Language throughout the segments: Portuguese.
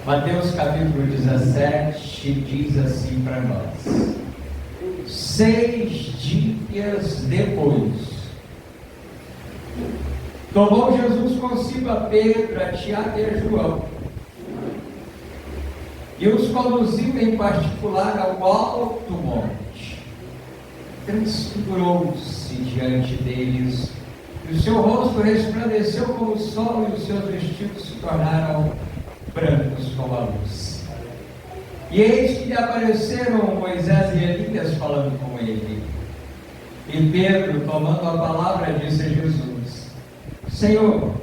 Mateus capítulo 17 diz assim para nós: 6 dias depois, tomou Jesus consigo a Pedro, a Tiago e a João, e os conduziu em particular ao alto monte. Transfigurou-se diante deles, e o seu rosto resplandeceu como o sol, e os seus vestidos se tornaram brancos como a luz. E eis que lhe apareceram Moisés e Elias falando com ele. E Pedro, tomando a palavra, disse a Jesus: Senhor,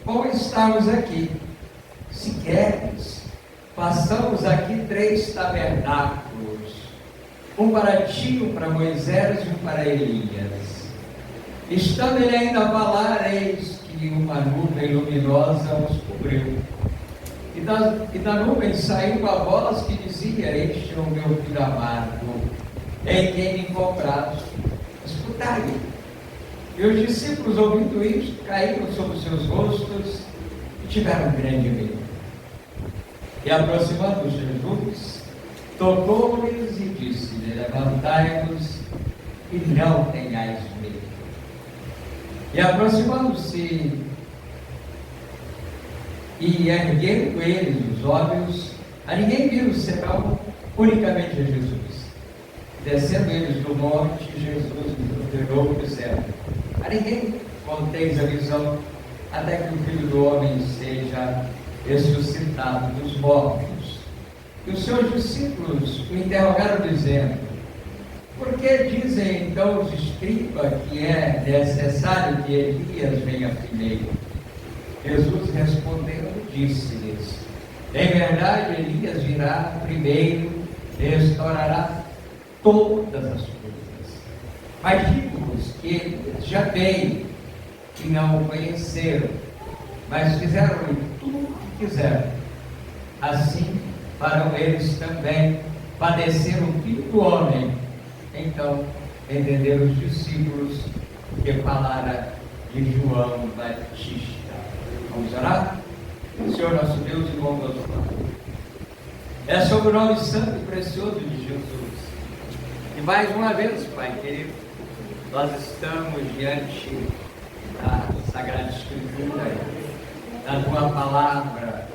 como estamos aqui? Se queres, façamos aqui 3 tabernáculos, um para ti, um para Moisés e um para Elias. Estando ele ainda a falar, eis que uma nuvem luminosa os cobriu. E da nuvem saiu uma voz que dizia: Este é o meu filho amado, em quem me comprados. Escutai-o. E os discípulos, ouvindo isto, caíram sobre os seus rostos e tiveram grande medo. E aproximando-se Jesus, tocou-lhes e disse-lhe: Levantai-vos e não tenhais medo. E aproximando-se e erguendo eles os olhos, a ninguém viram senão unicamente a Jesus. Descendo eles do monte, Jesus lhes ordenou, dizendo: a ninguém conteis a visão, até que o Filho do Homem seja ressuscitado dos mortos. E os seus discípulos o interrogaram, dizendo: por que dizem então os escribas que é necessário que Elias venha primeiro? Jesus respondendo, disse-lhes: em verdade, Elias virá primeiro e restaurará todas as coisas. Mas digo-vos que Elias já veio e não o conheceram, mas fizeram-lhe tudo o que quiseram. Assim farão eles também padecer o Filho do Homem. Então entenderam os discípulos que falara de João Batista. Vamos orar? Senhor nosso Deus e bondoso Pai, é sobre o nome santo e precioso de Jesus. E mais uma vez, Pai querido, nós estamos diante da Sagrada Escritura, da Tua palavra,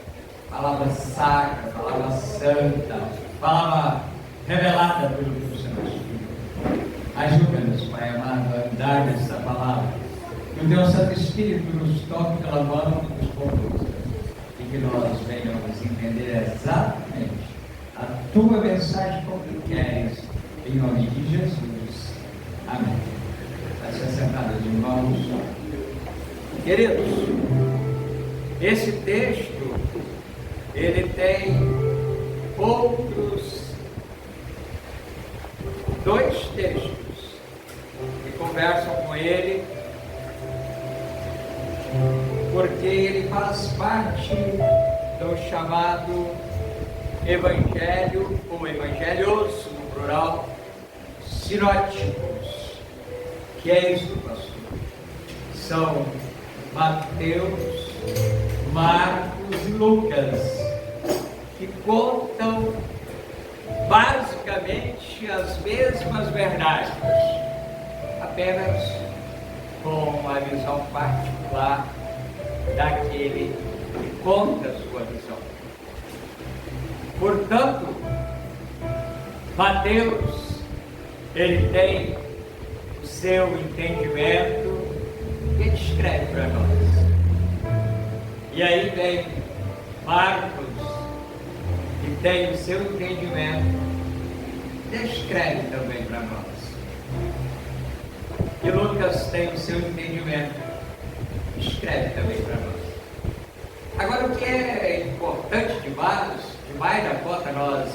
palavra sacra, palavra santa, palavra revelada pelo Teu Santo Espírito. Ajuda-nos, Pai amado, a andar nessa palavra. Que o Teu Santo Espírito nos toque pela mão e nos conduza, e que nós venhamos entender exatamente a Tua mensagem como Tu queres, em nome de Jesus. Amém. Vai ser sentados, irmãos. Queridos, esse texto, ele tem outros 2 textos que conversam com ele, porque ele faz parte do chamado evangelho, ou evangelhos, no plural, sinóticos. Que é isso, pastor? São Mateus, Marcos e Lucas, que contam basicamente as mesmas verdades, apenas com a visão particular daquele que conta a sua visão. Portanto, Mateus, ele tem o seu entendimento e ele escreve para nós. E aí vem Marcos, que tem o seu entendimento e escreve também para nós. E Lucas tem o seu entendimento, escreve também para nós. Agora, o que é importante demais da conta nós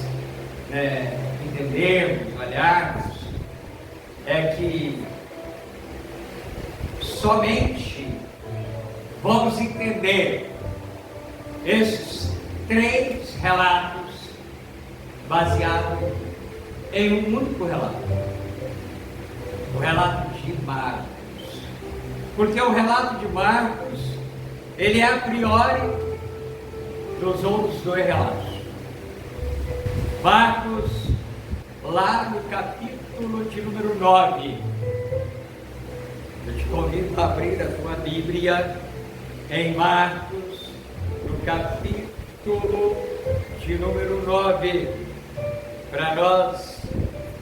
entendermos, olharmos, é que somente vamos entender esses 3 relatos baseados em um único relato. O relato de Marcos. Porque o relato de Marcos, ele é a priori dos outros dois relatos. Marcos, lá no capítulo de número 9. Eu te convido a abrir a tua Bíblia em Marcos, no capítulo de número 9, para nós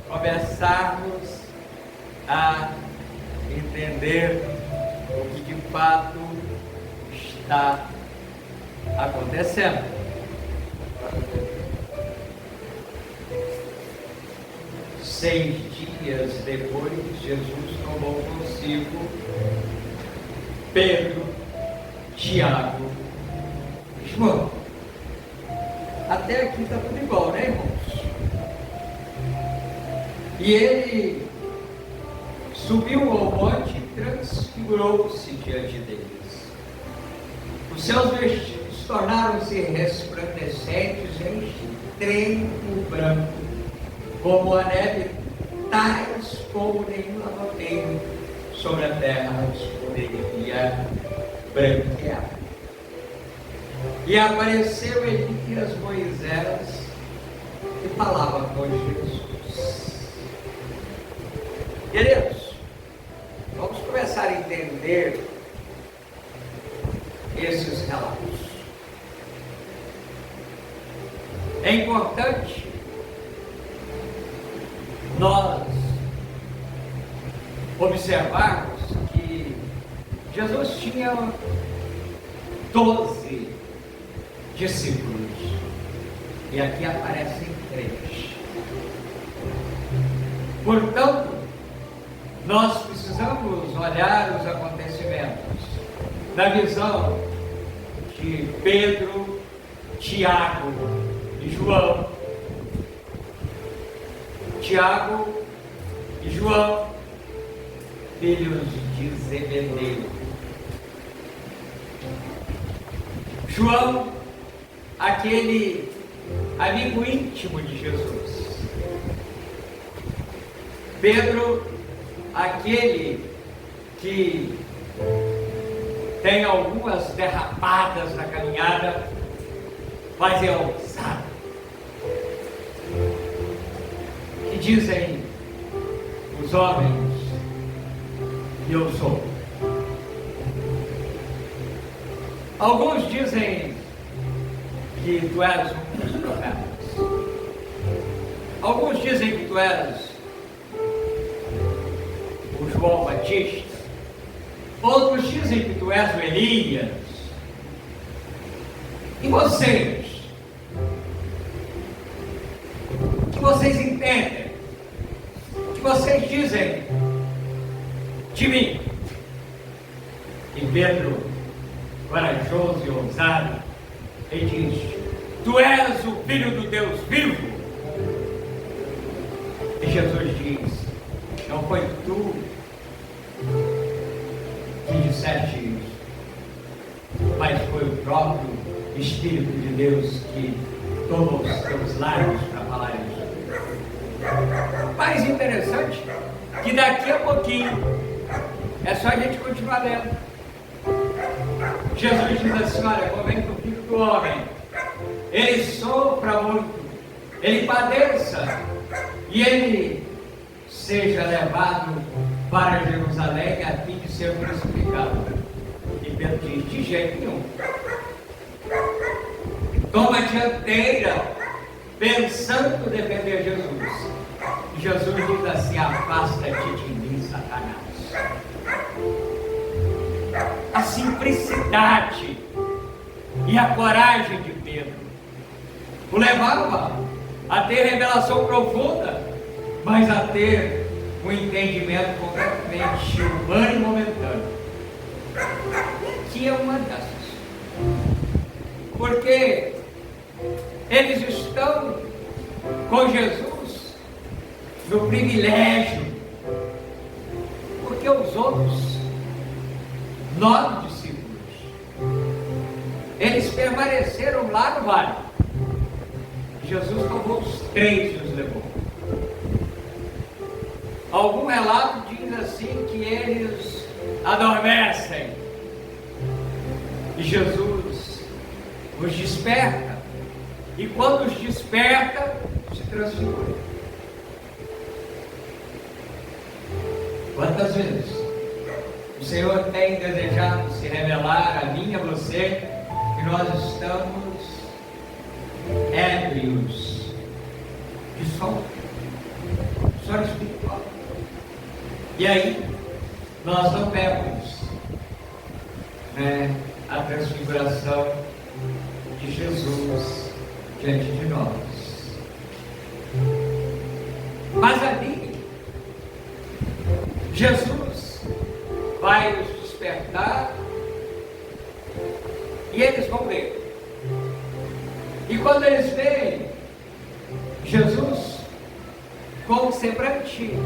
começarmos a entender o que de fato está acontecendo. Seis dias depois, Jesus tomou consigo Pedro, Tiago e João. Até aqui está tudo igual, né, irmãos? E ele subiu ao monte e transfigurou-se diante deles. Os seus vestidos tornaram-se resplandecentes em extremo branco, como a neve, tais como nenhum lavadeiro sobre a terra os poderia branquear. E apareceu Elias, Moisés, e falava com Jesus. Queridos, vamos começar a entender esses relatos. É importante nós observarmos que Jesus tinha 12 discípulos e aqui aparecem 3. Portanto, nós precisamos olhar os acontecimentos na visão de Pedro, Tiago e João. Tiago e João, filhos de Zebedeu. João, aquele amigo íntimo de Jesus. Pedro, aquele que tem algumas derrapadas na caminhada, mas é ousado. Que dizem os homens que eu sou. Alguns dizem que tu és um dos profetas. Alguns dizem que tu és o João Batista. Outros dizem que tu és o Elias. E vocês? O que vocês entendem? O que vocês dizem de mim? E Pedro, corajoso e ousado, ele diz: tu és o Filho do Deus vivo. E Jesus diz: não foi tu que disseste isso, mas foi o próprio Espírito de Deus que tomou os teus lábios para falar isso. Mais interessante que daqui a pouquinho é só a gente continuar lendo. Jesus diz assim: olha, convém que o Filho do Homem ele sofra muito, ele padeça e ele seja levado para Jerusalém a fim de ser crucificado. E Pedro diz: de jeito nenhum. Toma a dianteira, pensando defender Jesus. E Jesus diz assim: afasta-te de mim, Satanás. A simplicidade e a coragem de Pedro o levava a ter revelação profunda, mas a ter um entendimento completamente humano e momentâneo, que é uma dessas. Porque eles estão com Jesus no privilégio, porque os outros 9 discípulos, eles permaneceram lá no vale. Jesus tomou os 3 e os levou. Algum relato diz assim que eles adormecem e Jesus os desperta, e quando os desperta, se transfigura. Quantas vezes o Senhor tem desejado se revelar a mim e a você, que nós estamos ébrios de sono espiritual. E aí, nós não vemos a transfiguração de Jesus diante de nós. Mas ali, Jesus vai os despertar e eles vão ver. E quando eles veem Jesus como semblante,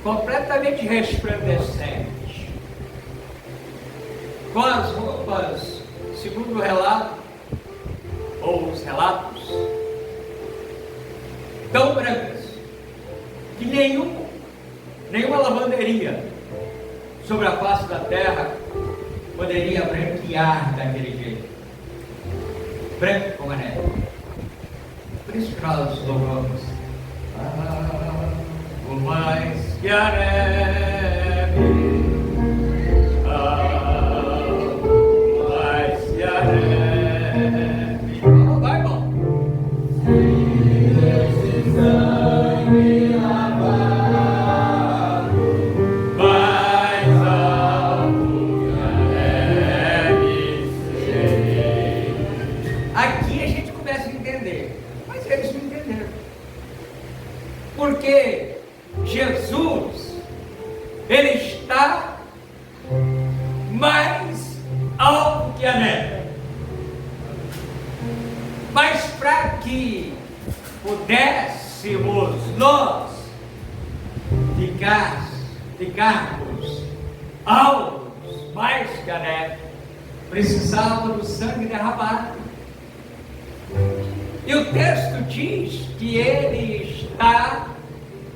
completamente resplandecente, com as roupas, segundo o relato, ou os relatos, tão brancas, que nenhuma lavanderia sobre a face da terra poderia branquear daquele jeito, branco como a neve. Por isso que nós louvamos: o mais que a neve, o mais que a neve. Vai, irmão. Esse sangue lavado, mais alto que a neve serei. Aqui a gente começa a entender, mas eles não entenderam. Porque Jesus, Ele está mais alto que a neve. Mas para que pudéssemos nós ficarmos altos mais que a neve, precisávamos do sangue derramado. E o texto diz que Ele está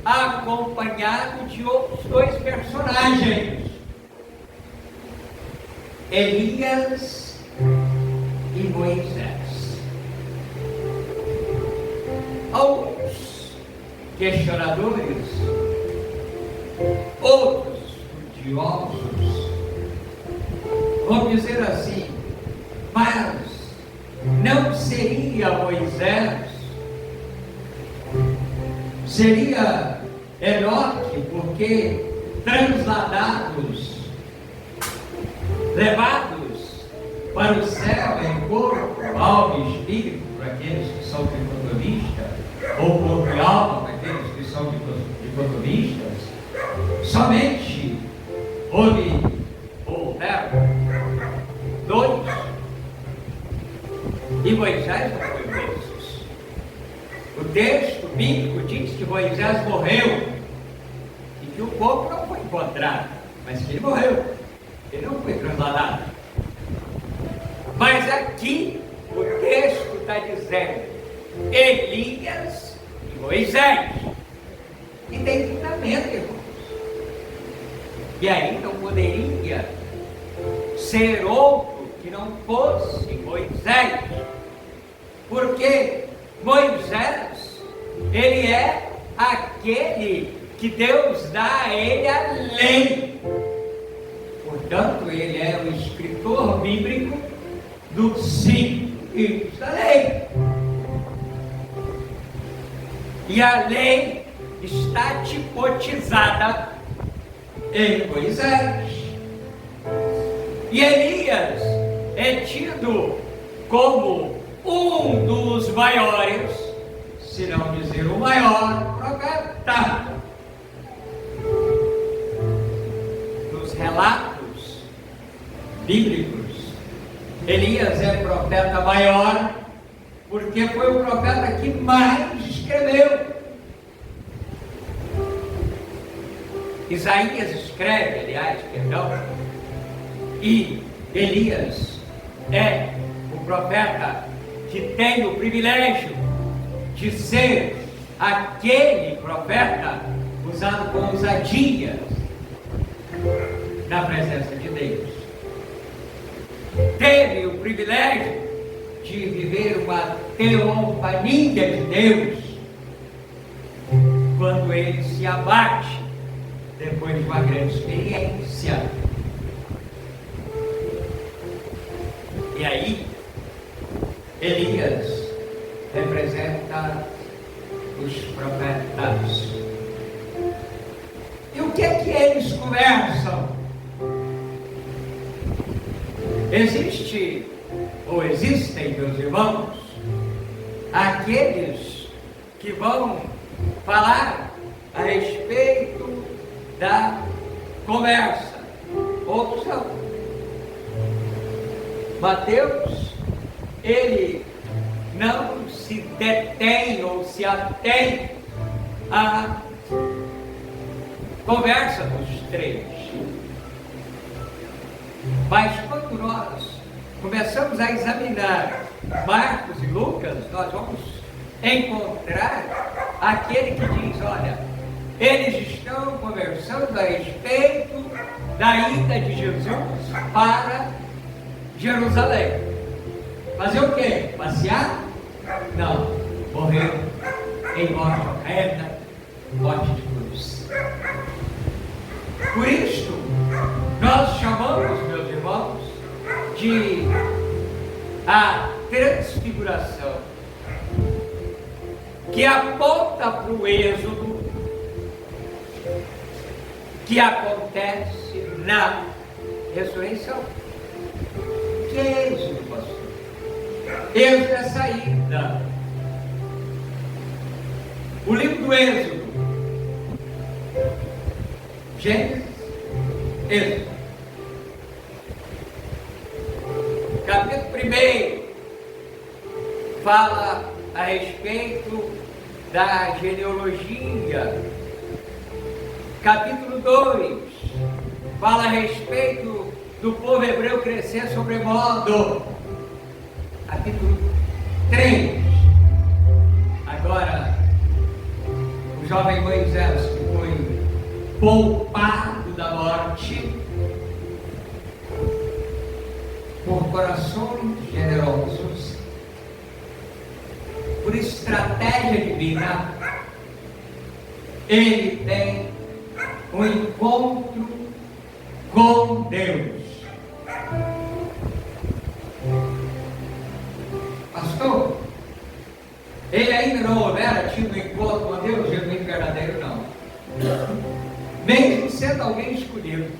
acompanhado de outros dois personagens, Elias e Moisés. Alguns questionadores, outros estudiosos vão dizer assim: mas não seria Moisés, seria Enoque, porque levados para o céu em corpo, alma e espírito, para aqueles que são dicotomistas, ou corpo e alma, para aqueles que são dicotomistas, somente houveram dois, e Moisés não foi um desses. O texto bíblico diz que Moisés morreu e que o corpo não foi encontrado, mas que ele morreu, ele não foi trasladado. Mas aqui o texto está dizendo Elias e Moisés, e tem fundamento, irmãos. E aí não poderia ser outro que não fosse Moisés, porque Moisés, ele é aquele que Deus dá a ele a lei. Portanto, ele é o escritor bíblico dos 5 livros da lei. E a lei está tipotizada em Moisés. E Elias é tido como um dos maiores, se não dizer o maior profeta. Nos relatos bíblicos, Elias é profeta maior, porque foi o profeta que mais escreveu. Isaías escreve, e Elias é o profeta que tem o privilégio de ser aquele profeta usado com ousadia na presença de Deus. teve o privilégio de viver uma teofania de Deus, quando ele se abate depois de uma grande experiência. E aí, Elias representa os profetas. E o que é que eles conversam? Existem, meus irmãos, aqueles que vão falar a respeito da conversa. Outros não. Mateus, ele não se detém ou se atém à conversa dos três. Mas quando nós começamos a examinar Marcos e Lucas, nós vamos encontrar aquele que diz: olha, eles estão conversando a respeito da ida de Jesus para Jerusalém. Fazer o quê? Passear? Não. Morrer em morte horrenda, morte de cruz. Por isso, nós chamamos, meus irmãos, de a transfiguração, que aponta para o êxodo que acontece na ressurreição. Que é êxodo, pastor? Êxodo é saída. O livro do Êxodo, Gênesis, Êxodo, capítulo 1 fala a respeito da genealogia. Capítulo 2 fala a respeito do povo hebreu crescer sobremodo. Capítulo 3, agora o jovem Moisés, que foi poupado da morte por corações generosos, por estratégia divina, ele tem um encontro com Deus. Pastor, ele ainda não houvera tido um encontro com Deus, genuíno e verdadeiro, não. Mesmo sendo alguém escolhido,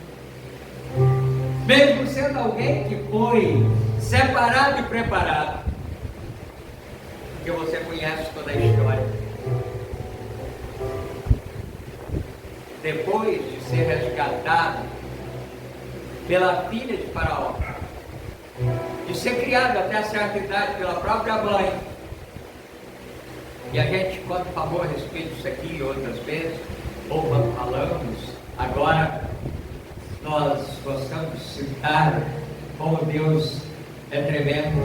mesmo sendo alguém que foi separado e preparado, porque você conhece toda a história. Depois de ser resgatado pela filha de Faraó, de ser criado até a certa idade pela própria mãe, e a gente, quando falou a respeito disso aqui outras vezes, ou quando falamos, agora nós gostamos de citar como Deus é tremendo,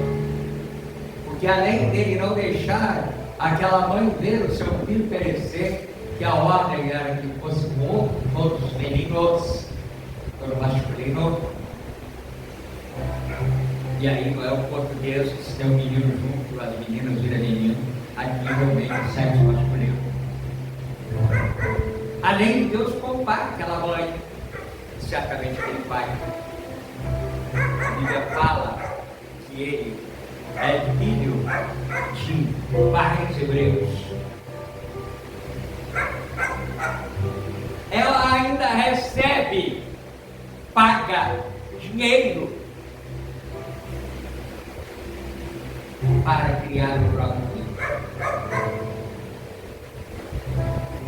porque além dele não deixar aquela mãe ver o seu filho perecer, que a ordem era que fosse morto todos os meninos, todo masculino, e aí não é o português que se tem um menino junto, as meninas viram menino, aqui realmente o sexo masculino. Além de Deus poupar aquela mãe, certamente aquele pai. A Bíblia fala que ele é filho de pais hebreus. Ela ainda recebe, paga dinheiro para criar o próprio filho.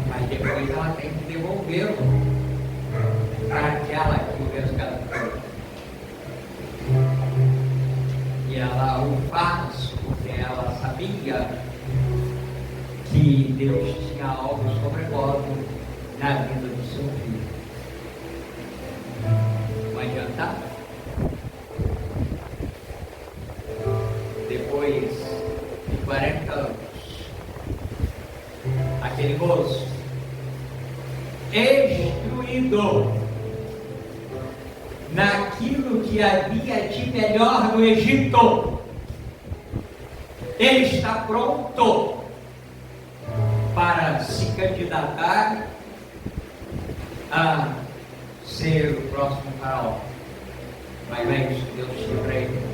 Mas depois ela tem que devolvê-lo para aquela que o resgatou. E ela o faz porque ela sabia que Deus tinha algo sobremodo na vida do seu filho. Não adianta. Depois de 40 anos, aquele moço instruído naquilo que que havia de melhor no Egito. Ele está pronto para se candidatar a ser o próximo faraó. Mas é isso que Deus tinha para ele.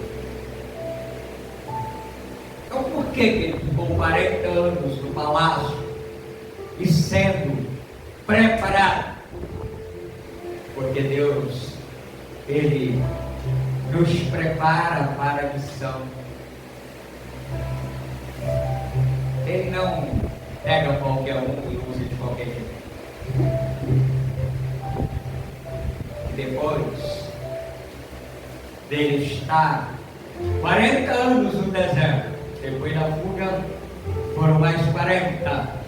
Então por que ele ficou 40 anos no palácio e sendo preparado? Porque Deus, Ele nos prepara para a missão. Ele não pega qualquer um e usa de qualquer jeito. E depois dele estar 40 anos no deserto, depois da fuga foram mais 40.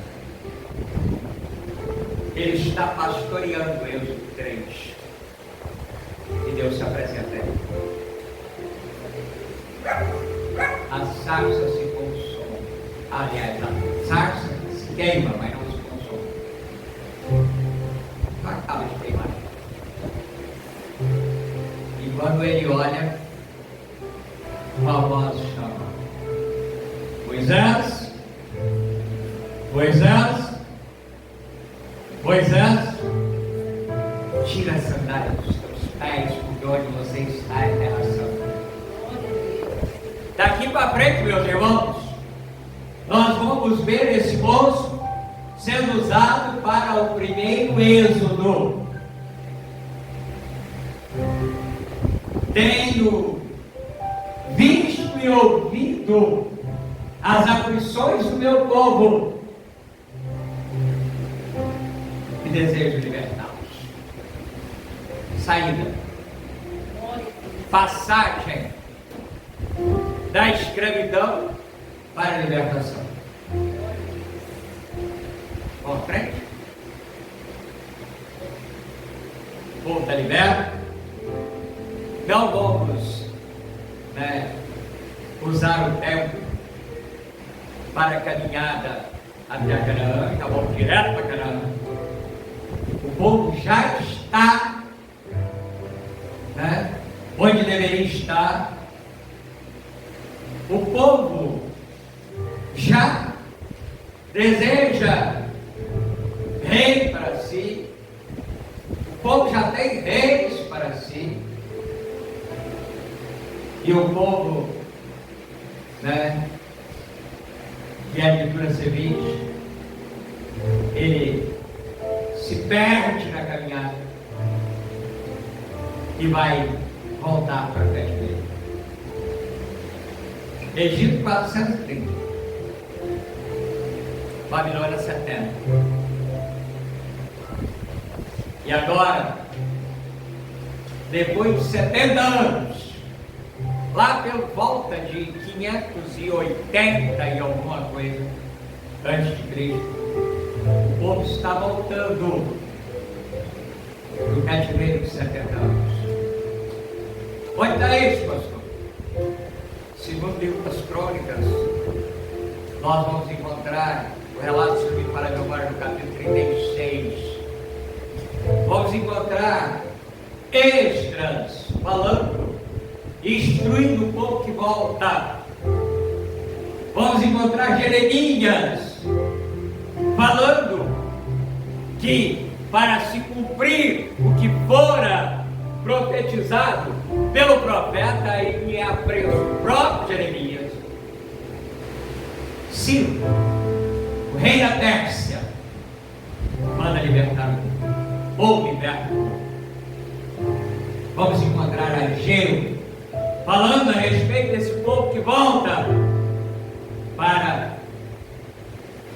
Ele está pastoreando Êxodo 3. E Deus se apresenta a ele. A sarça se consome. Aliás, a sarça se queima, mas não se consome. Não acaba de queimar. E quando ele olha, uma voz chama: Moisés, Moisés, Moisés, tira a sandália dos teus pés, porque onde você está é terra santa. Daqui para frente, meus irmãos, nós vamos ver esse moço sendo usado para o primeiro êxodo. Tenho visto e ouvido as aflições do meu povo e desejo libertá-los. Saída, passagem da escravidão para a libertação. Vamos à frente. O povo está liberto. Não vamos usar o tempo para a caminhada até a Canaã, então vamos direto para Canaã. O povo já está onde deveria estar. O povo já deseja rei para si. O povo já tem reis para si. E o povo, que a Escritura seguinte, ele se perde na caminhada e vai voltar para perto dele. Egito 430, Babilônia 70. E agora, depois de 70 anos, lá pela volta de 580 e alguma coisa antes de Cristo, o povo está voltando do cativeiro de 70 anos. Onde está isso, pastor? Segundo o livro das Crônicas, nós vamos encontrar o relato subido para agora no capítulo 36. Vamos encontrar Esdras falando, instruindo o povo que volta. Vamos encontrar Jeremias falando que para se cumprir o que fora profetizado pelo profeta, ele é preso o próprio Jeremias. Ciro, o rei da Pérsia, manda libertar o povo, ou liberta o povo. Vamos encontrar Ageu falando a respeito desse povo que volta para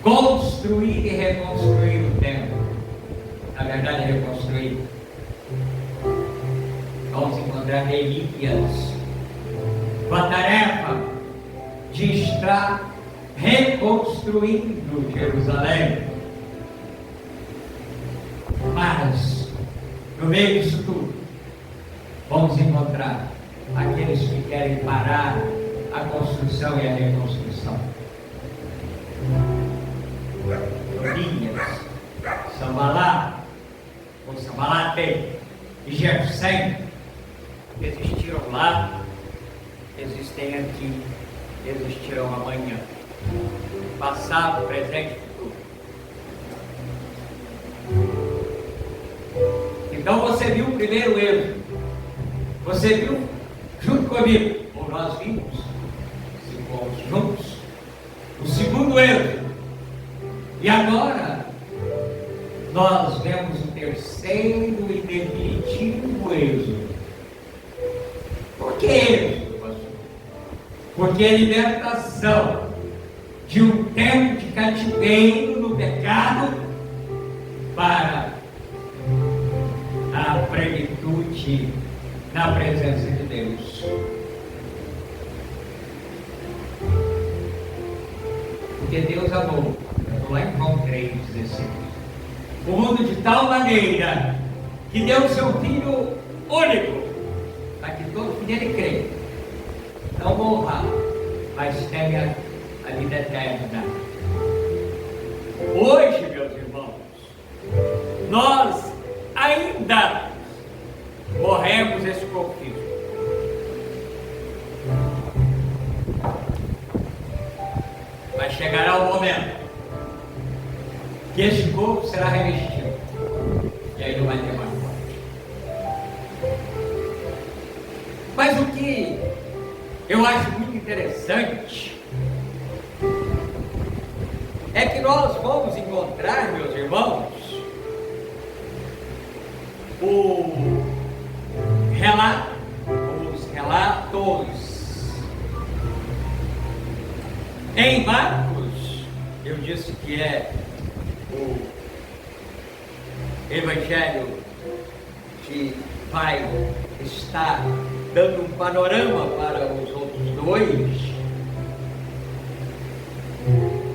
construir e reconstruir o templo. Na verdade, reconstruir. Vamos encontrar Elias com a tarefa de estar reconstruindo Jerusalém. Mas, no meio disso tudo, vamos encontrar aqueles que querem parar a construção e a reconstrução. Tobias, Sambalá, ou Sambalate e Jefsém resistiram lá, existem aqui, existirão amanhã. Passado, presente e futuro. Então você viu o primeiro êxodo. Você viu junto comigo, ou nós vimos, se fomos juntos, o segundo êxodo. E agora nós vemos o terceiro e definitivo êxodo. Por que êxodo, pastor? Porque é libertação de um tempo de cativeiro no pecado para a plenitude na presença de Deus. Porque Deus amou, eu estou lá em João 3,16, o mundo de tal maneira que deu o seu Filho único, para que todo que nele crê não morra, mas tenha a vida eterna. Hoje, meus irmãos, nós ainda morremos esse corpo físico. Mas chegará o momento que este corpo será revestido e aí não vai ter mais morte. Mas o que eu acho muito interessante é que nós vamos encontrar, meus irmãos, o relato, os relatos em Marcos. Eu disse que é o evangelho que vai estar dando um panorama para os outros dois.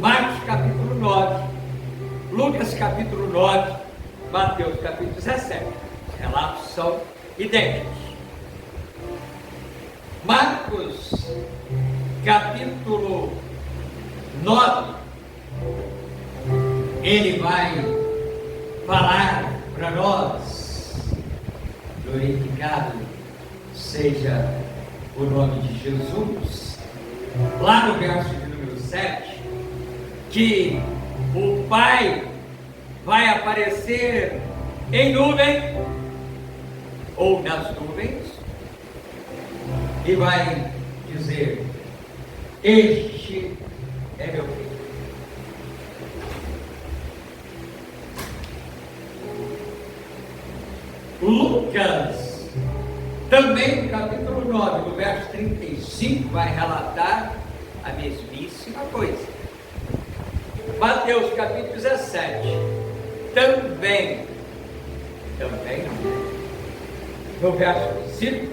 Marcos capítulo 9, Lucas capítulo 9, Mateus capítulo 17. Os relatos são idênticos. Marcos capítulo 9, ele vai falar para nós, glorificado seja o nome de Jesus, lá no verso de número 7, que o Pai vai aparecer em nuvem, ou nas nuvens, e vai dizer: este é meu filho. Lucas, também no capítulo 9, no verso 35, vai relatar a mesmíssima coisa. Mateus capítulo 17, também no verso 5,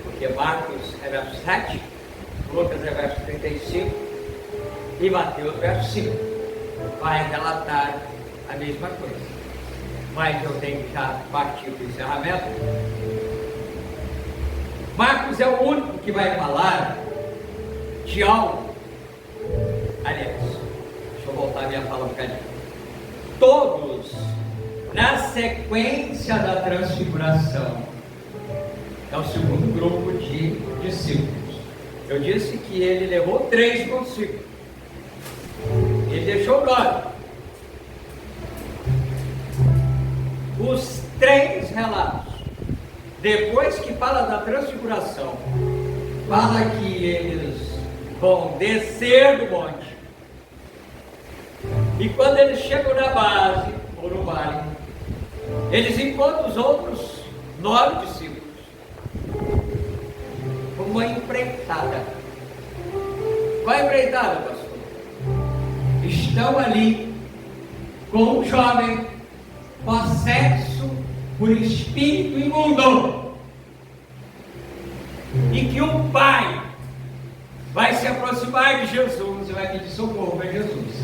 porque Marcos é verso 7, Lucas é verso 35 e Mateus verso 5, vai relatar a mesma coisa. Mas eu tenho que já partir para o encerramento. Marcos é o único que vai falar de algo. Aliás, deixa eu voltar a minha fala um bocadinho. Todos, na sequência da transfiguração, é o segundo grupo de discípulos. Eu disse que ele levou 3 consigo. Ele deixou 9. Os 3 relatos, depois que fala da transfiguração, fala que eles vão descer do monte. E quando eles chegam na base, ou no vale, eles encontram os outros 9 discípulos. Uma empreitada. Qual é a empreitada, pastor? Estão ali com um jovem possesso por espírito imundo, e que o pai vai se aproximar de Jesus e vai pedir socorro para Jesus.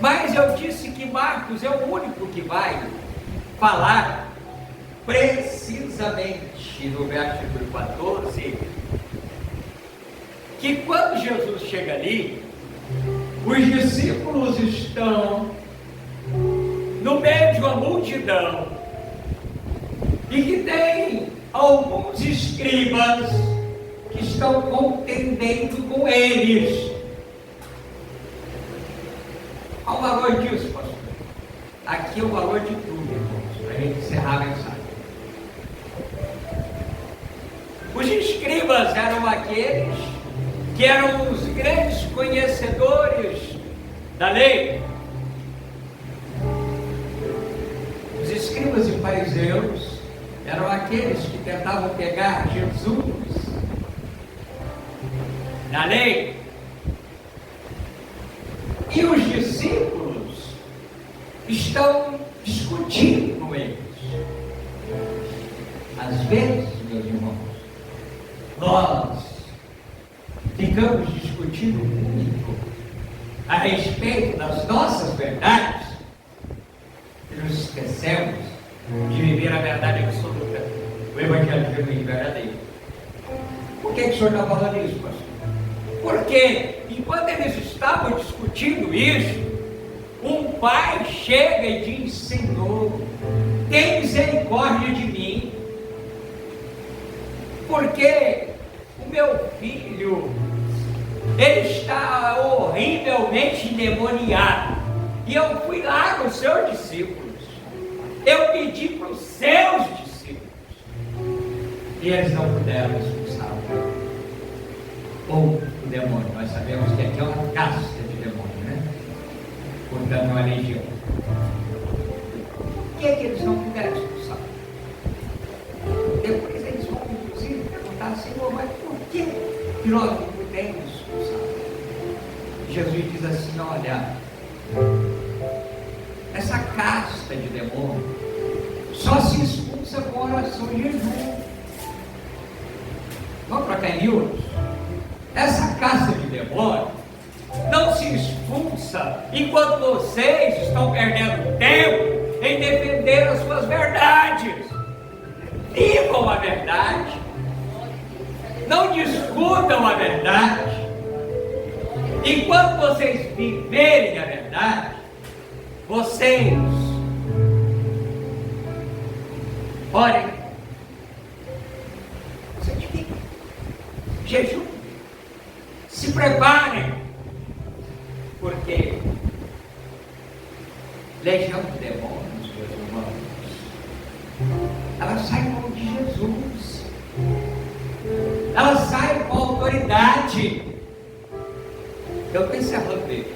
Mas eu disse que Marcos é o único que vai falar precisamente no versículo 14, que quando Jesus chega ali, os discípulos estão no meio de uma multidão, e que tem alguns escribas que estão contendendo com eles. Qual o valor disso, pastor? Aqui é o valor de tudo, irmãos, para a gente encerrar a mensagem. Os escribas eram aqueles que eram os grandes conhecedores da lei. Os escribas e fariseus eram aqueles que tentavam pegar Jesus na lei. E os discípulos estão discutindo com eles. Às vezes, meus irmãos, nós ficamos discutindo muito a respeito das nossas verdades e nos esquecemos de viver a verdade absoluta, o Evangelho genuíno e verdadeiro. Por que o senhor está falando isso, pastor? Porque enquanto eles estavam discutindo isso, um pai chega e diz: Senhor, tem misericórdia de mim, porque o meu filho, ele está horrivelmente endemoniado, e eu fui lá com os seus discípulos, eu pedi para os seus discípulos, e eles não puderam expulsá-lo. Ou o demônio, nós sabemos que aqui é uma casta de demônio, né? Portanto, é uma legião. Por que eles não puderam expulsar? Depois eles vão, inclusive, perguntar: Senhor, mas por que nós não pudemos expulsar? Jesus diz assim: olha, essa casta de demônio só se expulsa com oração e jejum. Vamos para cá em miúdos. Essa casta de demônio não se expulsa enquanto vocês estão perdendo tempo em defender as suas verdades. Vivam a verdade, não discutam a verdade. Enquanto vocês viverem a verdade, vocês orem, santifiquem, jejum, se preparem, porque legião de demônios, meus irmãos, ela sai em nome de Jesus, ela sai com autoridade. Eu estou encerrando ele.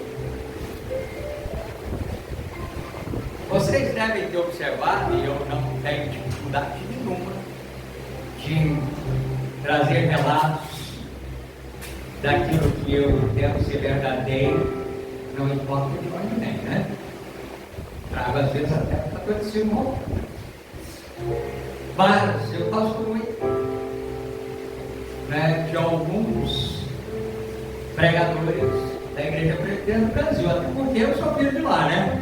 Vocês devem ter observado, e eu não tenho dificuldade nenhuma de trazer relatos daquilo que eu entendo ser verdadeiro, não importa de onde vem, né? Trago às vezes até para acontecer um outro. Mas eu gosto muito, né, de alguns pregadores da Igreja Presbiteriana do Brasil, até porque eu sou filho de lá, né?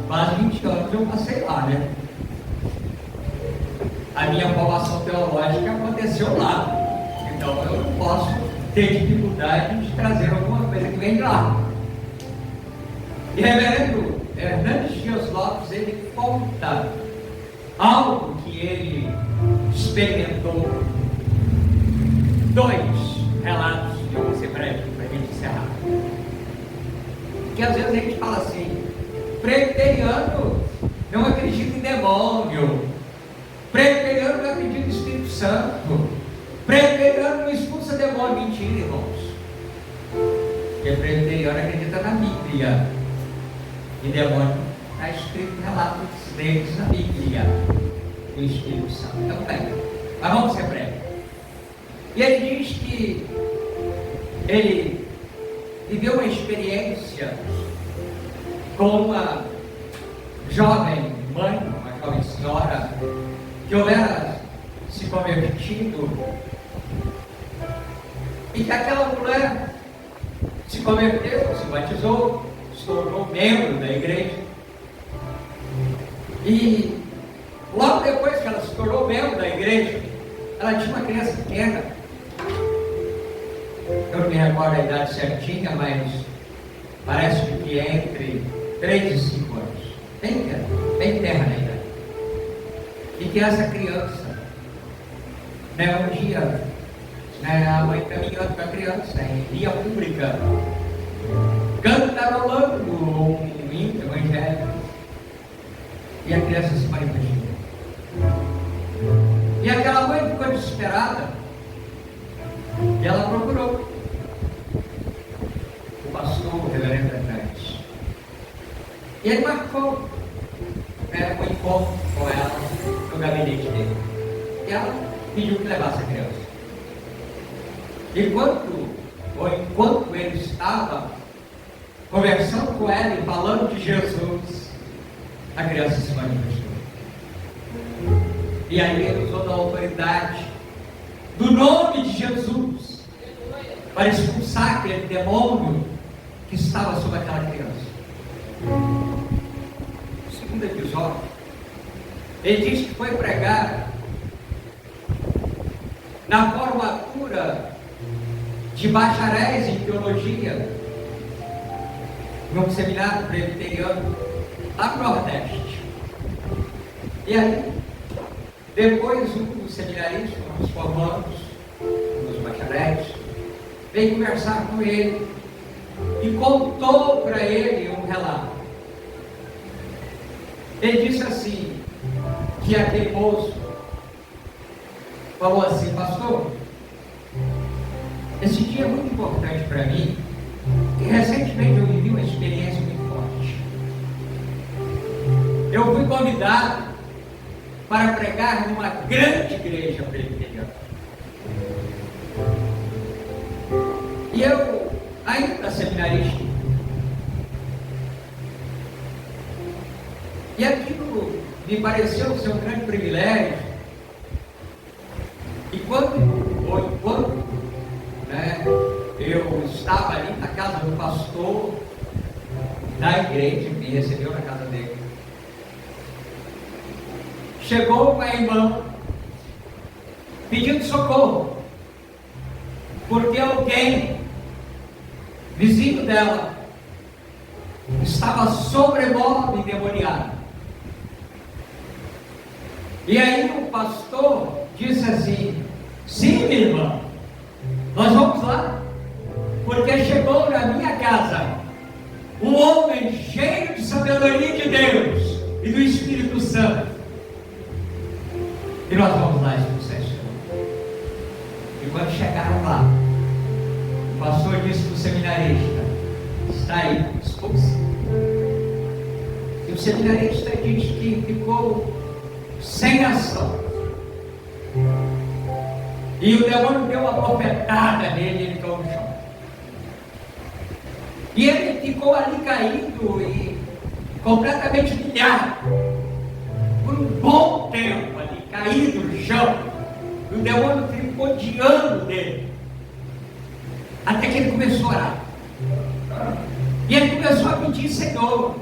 Quase 20 anos eu passei lá, né? A minha formação teológica aconteceu lá, então eu não posso ter dificuldade de trazer alguma coisa que vem de lá. E reverendo Hernandes Dias Lopes, ele conta algo que ele experimentou. Dois relatos que eu vou ser breve para a gente encerrar. Porque às vezes a gente fala assim: presbiteriano não acredita em demônio, presbiteriano não acredita no Espírito Santo, presbiteriano não expulsa demônio. Mentira, irmãos. Porque presbiteriano acredita na Bíblia, e demônio está escrito em relatos deles na Bíblia, o Espírito Santo também. Mas vamos ser breves. E ele diz que ele viveu uma experiência com uma jovem mãe, uma jovem senhora, que houvera se convertido, e que aquela mulher se converteu, se batizou, se tornou membro da igreja, e logo depois que ela se tornou membro da igreja, ela tinha uma criança pequena. Eu não me recordo a idade certinha, mas parece que é entre 3 e 5 anos. Bem terra na idade. E que essa criança, um dia, a mãe caminhando com a criança em via pública, cantarolando um hino evangélico, e a criança se manifestou. E aquela mãe ficou desesperada, e ela procurou o pastor, o reverendo Atrás. E ele marcou um encontro com ela no gabinete dele. E ela pediu que levasse a criança. Enquanto ele estava conversando com ela e falando de Jesus, a criança se manifestou. E aí ele usou da autoridade do nome de Jesus para expulsar aquele demônio que estava sobre aquela criança. No segundo episódio, ele diz que foi pregar na formatura de bacharéis em teologia num seminário presbiteriano lá no Nordeste. E aí, depois um dos seminaristas, um dos formandos, um dos bacharéis, veio conversar com ele e contou para ele um relato. Ele disse assim, que aquele moço falou assim: pastor, esse dia é muito importante para mim, e recentemente eu vivi uma experiência muito forte. Eu fui convidado para pregar numa grande igreja presbiteriana. E eu, ainda seminarista, e aquilo me pareceu ser um grande privilégio. E enquanto eu estava ali na casa do pastor da igreja, me recebeu na casa dele, chegou uma irmã pedindo socorro, porque alguém, vizinho dela, estava sobremodo endemoniado. E aí o pastor disse assim: sim, minha irmã, nós vamos lá, porque chegou na minha casa um homem cheio de sabedoria de Deus e do Espírito Santo, e nós vamos lá expulsar esse homem. E quando chegaram lá, o pastor disse para o seminarista: está aí, expulsa. E o seminarista diz que ficou sem ação. E o demônio deu uma bofetada nele e ele caiu no chão. E ele ficou ali caído e completamente humilhado por um bom tempo ali, caído no chão. E o demônio ficou odiando dele, até que ele começou a orar. E ele começou a pedir: Senhor,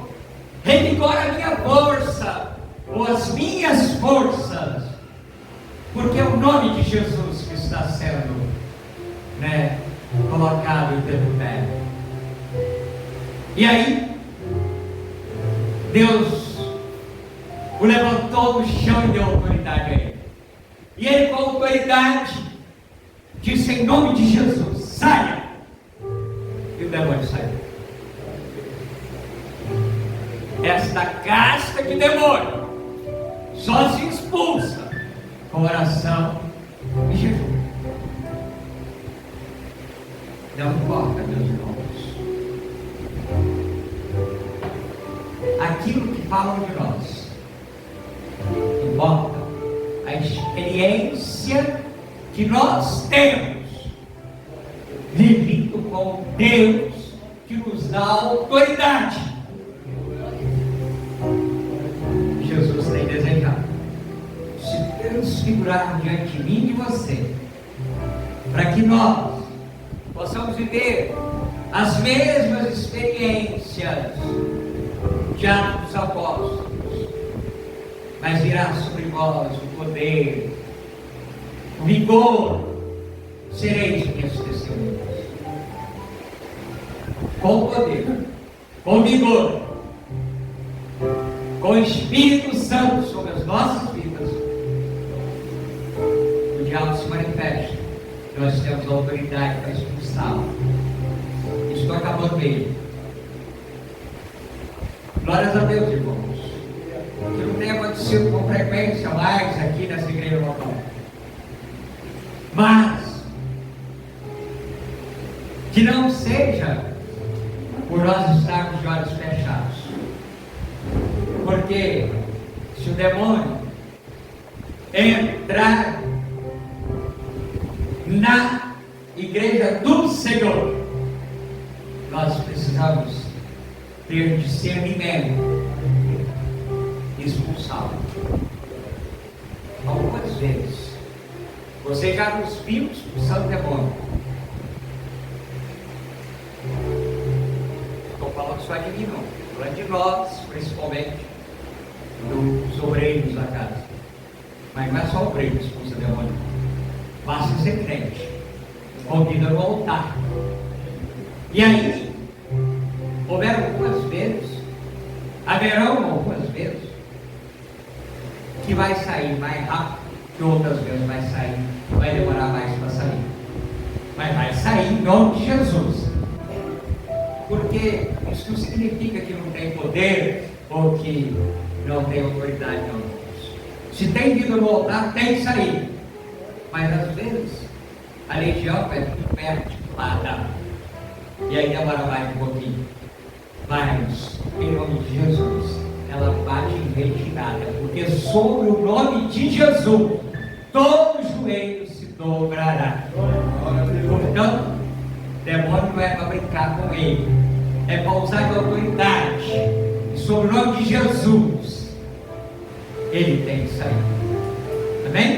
revigora a minha força, ou as minhas forças, porque é o nome de Jesus que está sendo colocado em pé. E aí Deus o levantou do chão e deu autoridade a ele. E ele, com autoridade, disse: em nome de Jesus, saia. E o demônio saiu. Esta casta de demônio só se expulsa com oração e jejum. Não importa, meus irmãos, aquilo que falam de nós. Importa a experiência que nós temos vivido com Deus, que nos dá autoridade. Jesus tem desejado se transfigurar diante de mim e de você, para que nós possamos viver as mesmas experiências de Atos dos Apóstolos, mas virá sobre nós o poder, o vigor, sereis minhas testemunhas, com poder, com vigor, com o Espírito Santo sobre as nossas vidas, nós temos autoridade para expulsá-lo. Estou acabando bem. Glórias a Deus, irmãos. Que não tenha acontecido com frequência mais aqui nessa igreja local. Mas que não seja por nós estarmos de olhos fechados. Porque se o demônio entrar na igreja do Senhor, nós precisamos ter discernimento e expulsá-lo. Algumas vezes você já nos viu expulsando demônio. Estou falando só de mim, não. Estou falando de nós, principalmente dos obreiros da casa. Mas não é só obreiro que expulsa demônio. Basta ser crente. Convida no altar. E aí, houveram algumas vezes, haverão algumas vezes, que vai sair mais rápido, que outras vezes vai demorar mais para sair. Mas vai sair em nome de Jesus. Porque isso não significa que não tem poder ou que não tem autoridade, não. Se tem vindo no altar, tem que sair. Mas às vezes, a legião é muito perto de lado. E aí demora mais um pouquinho. Mas, em nome de Jesus, ela bate em retirada. Porque sobre o nome de Jesus, todo joelho se dobrará. Portanto, demônio não é para brincar com ele. É para usar de autoridade. E sobre o nome de Jesus, ele tem que sair. Amém?